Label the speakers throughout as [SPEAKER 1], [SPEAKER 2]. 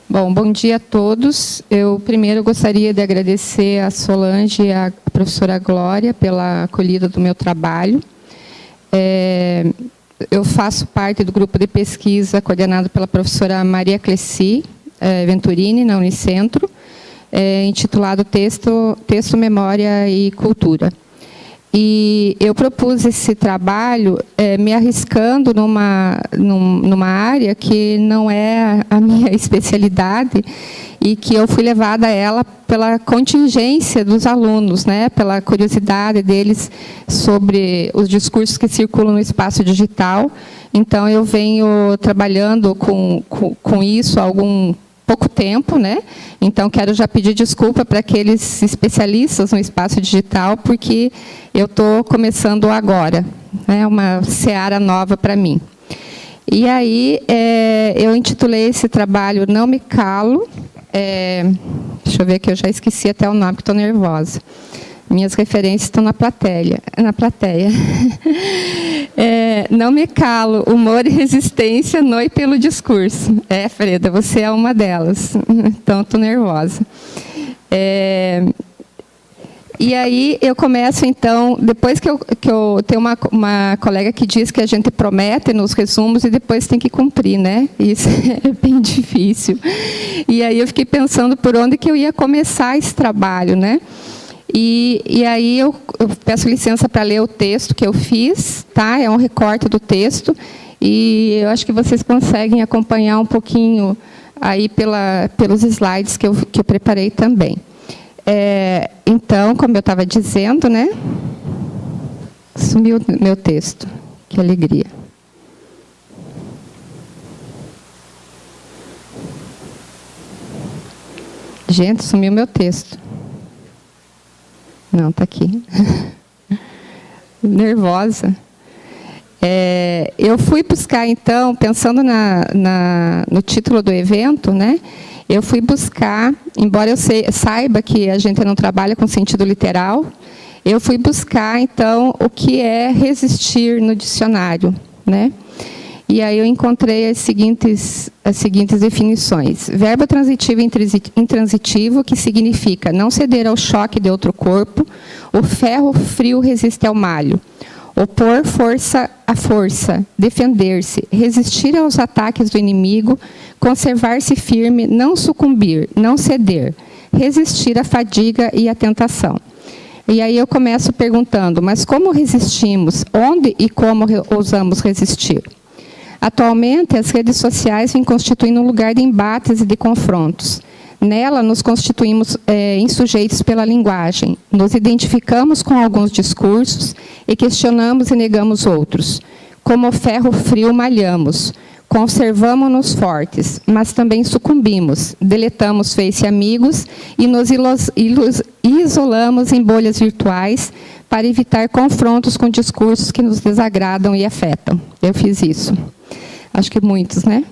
[SPEAKER 1] Bom dia a todos. Eu primeiro gostaria de agradecer a Solange e a professora Glória pela acolhida do meu trabalho. Eu faço parte do grupo de pesquisa coordenado pela professora Maria Cleci Venturini, na Unicentro, intitulado Texto, Memória e Cultura. E eu propus esse trabalho me arriscando numa área que não é a minha especialidade e que eu fui levada a ela pela contingência dos alunos, né, pela curiosidade deles sobre os discursos que circulam no espaço digital. Então, eu venho trabalhando com isso há algum pouco tempo, né? Então, quero já pedir desculpa para aqueles especialistas no espaço digital, porque eu estou começando agora, né? Uma seara nova para mim. E aí, eu intitulei esse trabalho Não Me Calo. Deixa eu ver que eu já esqueci até o nome, porque estou nervosa. Minhas referências estão na plateia. Não me calo, humor e resistência no e pelo discurso. Freda, você é uma delas. Então, estou nervosa. E aí, eu começo, então, depois que eu tenho uma colega que diz que a gente promete nos resumos e depois tem que cumprir, né? Isso é bem difícil. E aí, eu fiquei pensando por onde que eu ia começar esse trabalho, né? E aí eu peço licença para ler o texto que eu fiz, tá? É um recorte do texto, e eu acho que vocês conseguem acompanhar um pouquinho aí pelos slides que eu preparei também. Então, como eu estava dizendo, né? Sumiu meu texto. Que alegria. Gente, sumiu meu texto. Não, está aqui. Nervosa. Eu fui buscar, então, pensando no título do evento, né? Eu fui buscar, embora eu saiba que a gente não trabalha com sentido literal, eu fui buscar, então, o que é resistir no dicionário, né? E aí eu encontrei as seguintes definições. Verbo transitivo e intransitivo, que significa não ceder ao choque de outro corpo, o ferro frio resiste ao malho, opor força à força, defender-se, resistir aos ataques do inimigo, conservar-se firme, não sucumbir, não ceder, resistir à fadiga e à tentação. E aí eu começo perguntando, mas como resistimos? Onde e como ousamos resistir? Atualmente, as redes sociais vêm constituindo um lugar de embates e de confrontos. Nela, nos constituímos insujeitos pela linguagem, nos identificamos com alguns discursos e questionamos e negamos outros. Como ferro frio malhamos, conservamo-nos fortes, mas também sucumbimos, deletamos Face amigos e nos isolamos em bolhas virtuais para evitar confrontos com discursos que nos desagradam e afetam. Eu fiz isso. Acho que muitos, né?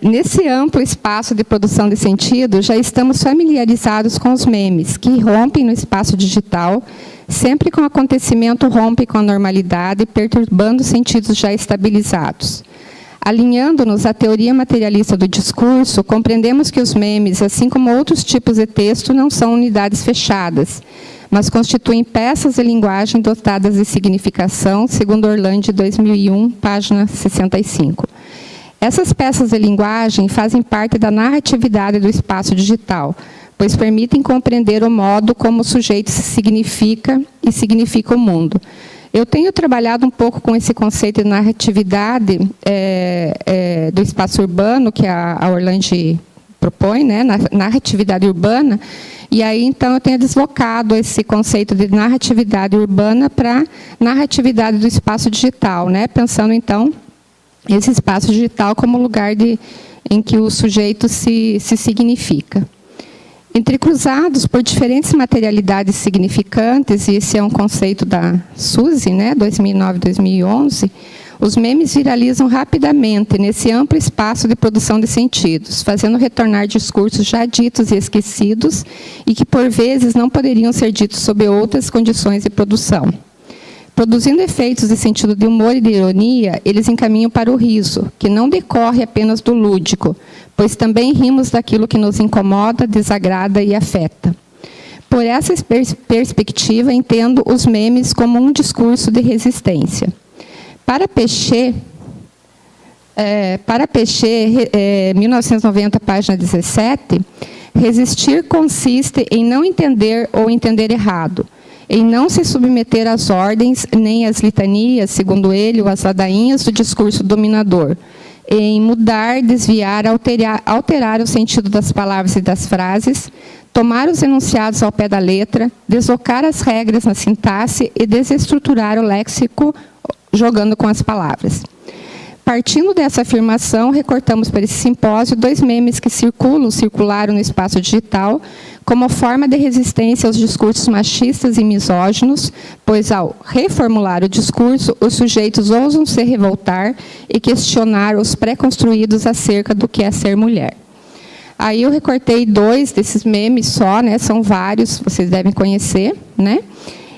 [SPEAKER 1] Nesse amplo espaço de produção de sentido, já estamos familiarizados com os memes, que rompem no espaço digital, sempre que um acontecimento rompe com a normalidade, perturbando sentidos já estabilizados. Alinhando-nos à teoria materialista do discurso, compreendemos que os memes, assim como outros tipos de texto, não são unidades fechadas, mas constituem peças de linguagem dotadas de significação, segundo Orlandi, 2001, página 65. Essas peças de linguagem fazem parte da narratividade do espaço digital, pois permitem compreender o modo como o sujeito se significa e significa o mundo. Eu tenho trabalhado um pouco com esse conceito de narratividade do espaço urbano, que a Orlandi propõe, né, narratividade urbana, e aí, então, eu tenho deslocado esse conceito de narratividade urbana para narratividade do espaço digital, né, pensando, então, esse espaço digital como lugar em que o sujeito se significa. Entrecruzados por diferentes materialidades significantes, e esse é um conceito da Suzy, né, 2009-2011, os memes viralizam rapidamente nesse amplo espaço de produção de sentidos, fazendo retornar discursos já ditos e esquecidos e que, por vezes, não poderiam ser ditos sob outras condições de produção. Produzindo efeitos de sentido de humor e de ironia, eles encaminham para o riso, que não decorre apenas do lúdico, pois também rimos daquilo que nos incomoda, desagrada e afeta. Por essa perspectiva, entendo os memes como um discurso de resistência. Para Pechet, 1990, página 17, resistir consiste em não entender ou entender errado, em não se submeter às ordens, nem às litanias, segundo ele, ou às ladainhas do discurso dominador, em mudar, desviar, alterar o sentido das palavras e das frases, tomar os enunciados ao pé da letra, deslocar as regras na sintaxe e desestruturar o léxico jogando com as palavras. Partindo dessa afirmação, recortamos para esse simpósio 2 memes que circularam no espaço digital como forma de resistência aos discursos machistas e misóginos, pois, ao reformular o discurso, os sujeitos ousam se revoltar e questionar os pré-construídos acerca do que é ser mulher. Aí eu recortei 2 desses memes só, né? São vários, vocês devem conhecer, né?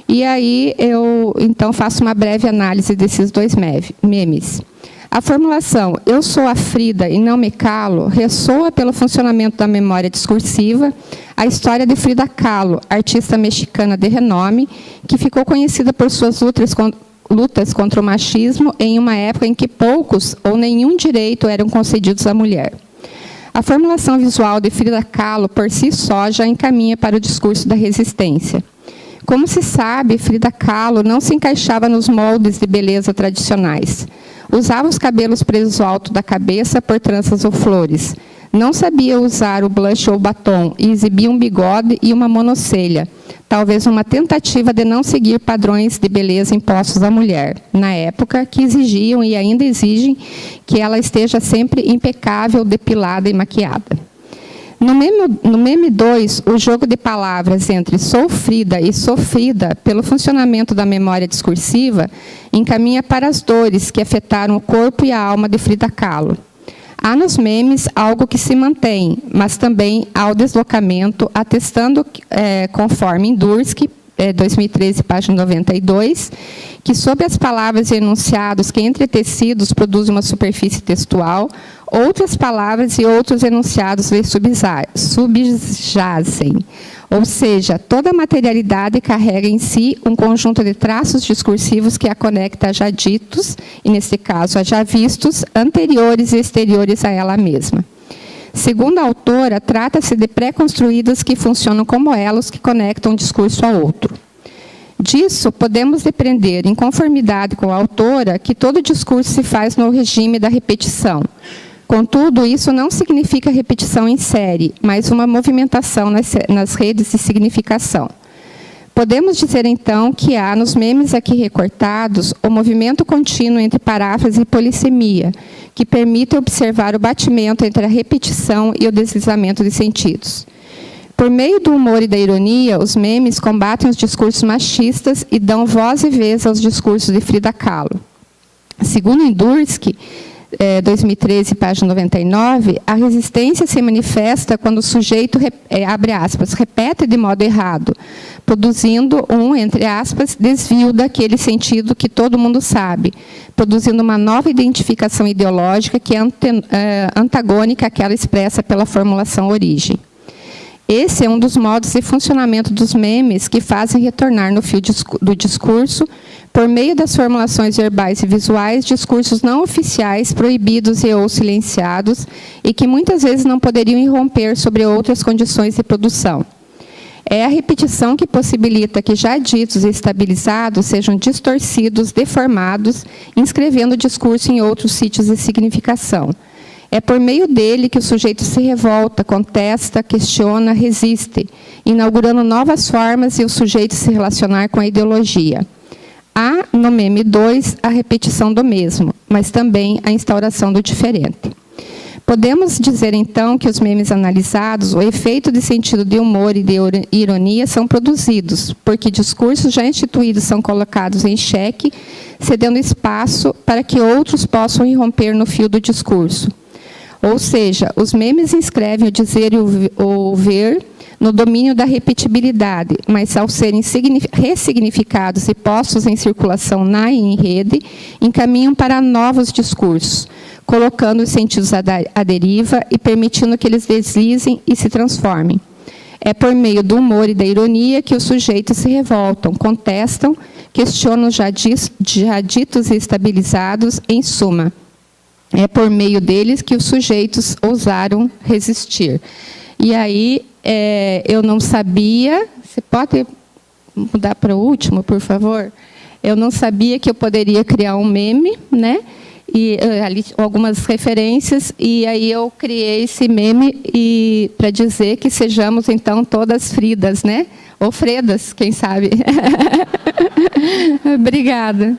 [SPEAKER 1] E aí eu, então, faço uma breve análise desses 2 memes. A formulação "eu sou a Frida e não me calo" ressoa pelo funcionamento da memória discursiva a história de Frida Kahlo, artista mexicana de renome, que ficou conhecida por suas lutas contra o machismo em uma época em que poucos ou nenhum direito eram concedidos à mulher. A formulação visual de Frida Kahlo, por si só, já encaminha para o discurso da resistência. Como se sabe, Frida Kahlo não se encaixava nos moldes de beleza tradicionais. Usava os cabelos presos ao alto da cabeça por tranças ou flores. Não sabia usar o blush ou batom e exibia um bigode e uma monocelha, talvez uma tentativa de não seguir padrões de beleza impostos à mulher, na época, que exigiam e ainda exigem que ela esteja sempre impecável, depilada e maquiada. No meme 2, o jogo de palavras entre sou Frida e sofrida, pelo funcionamento da memória discursiva, encaminha para as dores que afetaram o corpo e a alma de Frida Kahlo. Há nos memes algo que se mantém, mas também há o deslocamento, atestando, conforme Endursky, 2013, página 92, que sob as palavras e enunciados que entretecidos produzem uma superfície textual, outras palavras e outros enunciados lhe subjazem. Ou seja, toda a materialidade carrega em si um conjunto de traços discursivos que a conecta a já ditos, e nesse caso a já vistos, anteriores e exteriores a ela mesma. Segundo a autora, trata-se de pré-construídas que funcionam como elos que conectam um discurso a outro. Disso, podemos depreender, em conformidade com a autora, que todo discurso se faz no regime da repetição. Contudo, isso não significa repetição em série, mas uma movimentação nas redes de significação. Podemos dizer, então, que há, nos memes aqui recortados, o movimento contínuo entre paráfrase e polissemia, que permite observar o batimento entre a repetição e o deslizamento de sentidos. Por meio do humor e da ironia, os memes combatem os discursos machistas e dão voz e vez aos discursos de Frida Kahlo. Segundo Endursky, 2013, página 99, a resistência se manifesta quando o sujeito, abre aspas, repete de modo errado, produzindo entre aspas, desvio daquele sentido que todo mundo sabe, produzindo uma nova identificação ideológica que é antagônica àquela expressa pela formulação origem. Esse é um dos modos de funcionamento dos memes que fazem retornar no fio do discurso, por meio das formulações verbais e visuais, discursos não oficiais, proibidos e ou silenciados, e que muitas vezes não poderiam irromper sobre outras condições de produção. É a repetição que possibilita que já ditos e estabilizados sejam distorcidos, deformados, inscrevendo o discurso em outros sítios de significação. É por meio dele que o sujeito se revolta, contesta, questiona, resiste, inaugurando novas formas de o sujeito se relacionar com a ideologia. Há, no meme 2, a repetição do mesmo, mas também a instauração do diferente. Podemos dizer, então, que os memes analisados, o efeito de sentido de humor e de ironia são produzidos, porque discursos já instituídos são colocados em xeque, cedendo espaço para que outros possam irromper no fio do discurso. Ou seja, os memes inscrevem o dizer e o ver no domínio da repetibilidade, mas ao serem ressignificados e postos em circulação na e em rede, encaminham para novos discursos, colocando os sentidos à deriva e permitindo que eles deslizem e se transformem. É por meio do humor e da ironia que os sujeitos se revoltam, contestam, questionam já ditos e estabilizados, em suma. É por meio deles que os sujeitos ousaram resistir. E aí, eu não sabia... Você pode mudar para o último, por favor? Eu não sabia que eu poderia criar um meme, né? E ali algumas referências, e aí eu criei esse meme para dizer que sejamos, então, todas Fridas, né? Ou Fredas, quem sabe. Obrigada.